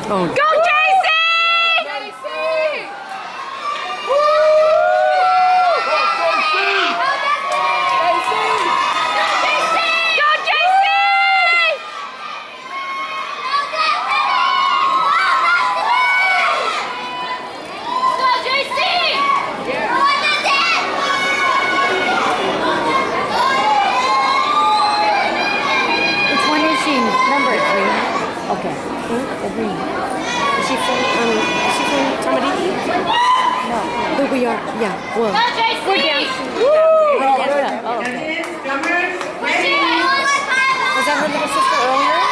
Oh. Go, JC! Go, JC! Go, JC! Which one is she? Number 3. Okay. The green. Is she from Tamariki? No. But we are, yeah. Well. Go, JC! Oh, yeah. Oh, okay. Was that her little sister earlier?